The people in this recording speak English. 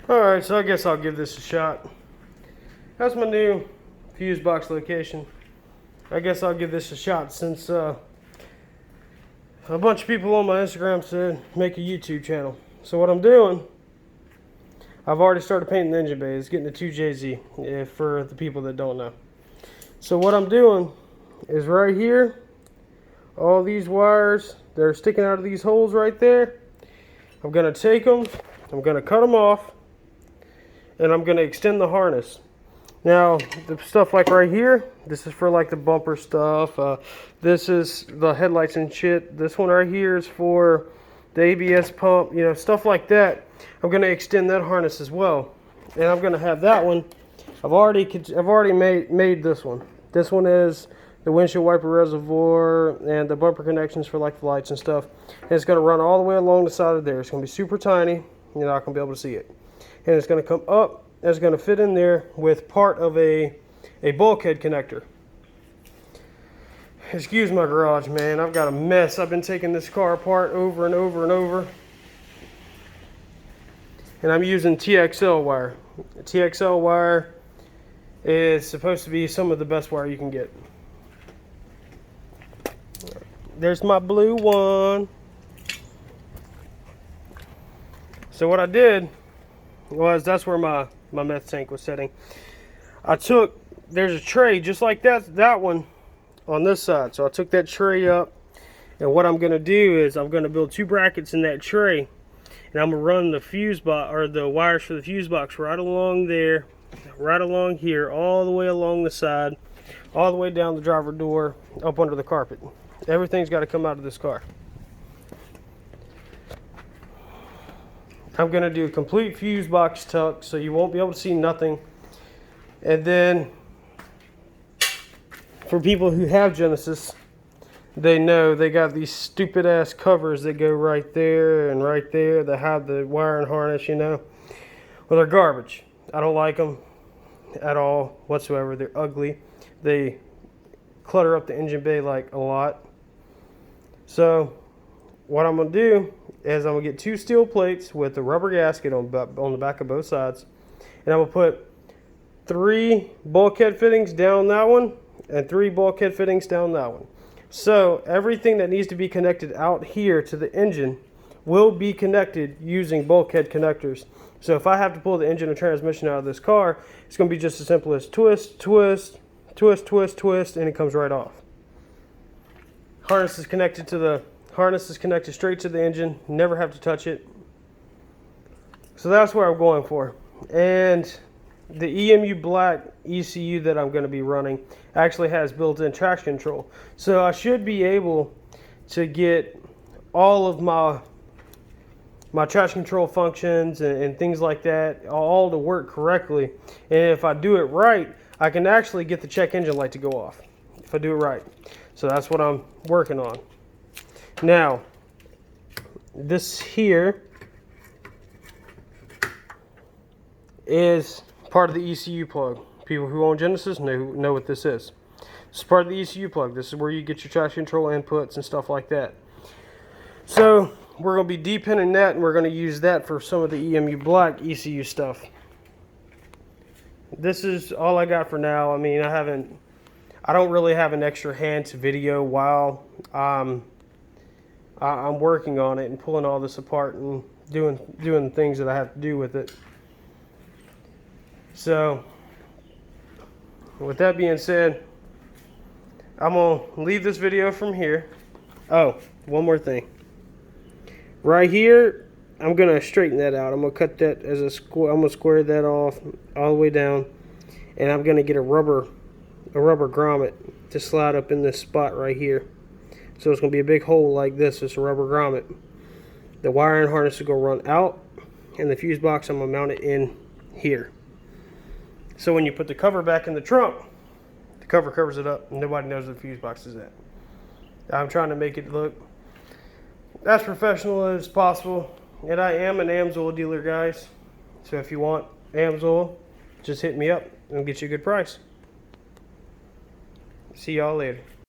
Alright, so I guess I'll give this a shot. That's my new fuse box location. I guess I'll give this a shot since a bunch of people on my Instagram said make a YouTube channel. So what I'm doing, I've already started painting the engine bay. It's getting a 2JZ for the people that don't know. So what I'm doing is right here, all these wires that are sticking out of these holes right there, I'm going to take them, I'm going to cut them off, and I'm going to extend the harness. Now, the stuff like right here, this is for like the bumper stuff. This is the headlights and shit. This one right here is for the ABS pump, you know, stuff like that. I'm going to extend that harness as well. And I'm going to have that one. I've already made this one. This one is the windshield wiper reservoir and the bumper connections for like the lights and stuff. And it's going to run all the way along the side of there. It's going to be super tiny. You're not going to be able to see it. And it's going to come up, and it's going to fit in there with part of a bulkhead connector. Excuse my garage, man. I've got a mess. I've been taking this car apart over and over and over. And I'm using TXL wire. TXL wire is supposed to be some of the best wire you can get. There's my blue one. So what I did was, that's where my meth tank was sitting. There's a tray just like that one on this side. So I took that tray up, and what I'm going to do is I'm going to build 2 brackets in that tray, and I'm going to run the fuse box, or the wires for the fuse box, right along there, right along here, all the way along the side, all the way down the driver door, up under the carpet. Everything's got to come out of this car. I'm going to do a complete fuse box tuck, so you won't be able to see nothing. And then for people who have Genesis, they know they got these stupid ass covers that go right there and right there that have the wire and harness, you know. Well, they're garbage. I don't like them at all whatsoever. They're ugly. They clutter up the engine bay like a lot. So what I'm going to do is I'm going to get 2 steel plates with a rubber gasket on the back of both sides. And I'm going to put 3 bulkhead fittings down that one and 3 bulkhead fittings down that one. So everything that needs to be connected out here to the engine will be connected using bulkhead connectors. So if I have to pull the engine and transmission out of this car, it's going to be just as simple as twist, twist, twist, twist, twist, and it comes right off. Harness is connected straight to the engine. Never have to touch it. So that's what I'm going for. And the EMU black ECU that I'm going to be running actually has built-in traction control. So I should be able to get all of my traction control functions and things like that all to work correctly. And if I do it right, I can actually get the check engine light to go off if I do it right. So that's what I'm working on. Now, this here is part of the ECU plug. People who own Genesis know what this is. This is part of the ECU plug. This is where you get your traction control inputs and stuff like that. So we're going to be depinning that, and we're going to use that for some of the EMU black ECU stuff. This is all I got for now. I mean, I don't really have an extra hand to video while I'm working on it and pulling all this apart and doing the things that I have to do with it. So with that being said, I'm going to leave this video from here. Oh, one more thing. Right here, I'm going to straighten that out. I'm going to cut that as a square. I'm going to square that off all the way down. And I'm going to get a rubber grommet to slide up in this spot right here. So it's going to be a big hole like this. It's a rubber grommet. The wire and harness is going to run out. And the fuse box, I'm going to mount it in here. So when you put the cover back in the trunk, the cover covers it up. And nobody knows where the fuse box is at. I'm trying to make it look as professional as possible. And I am an AMSOIL dealer, guys. So if you want AMSOIL, just hit me up and I'll get you a good price. See y'all later.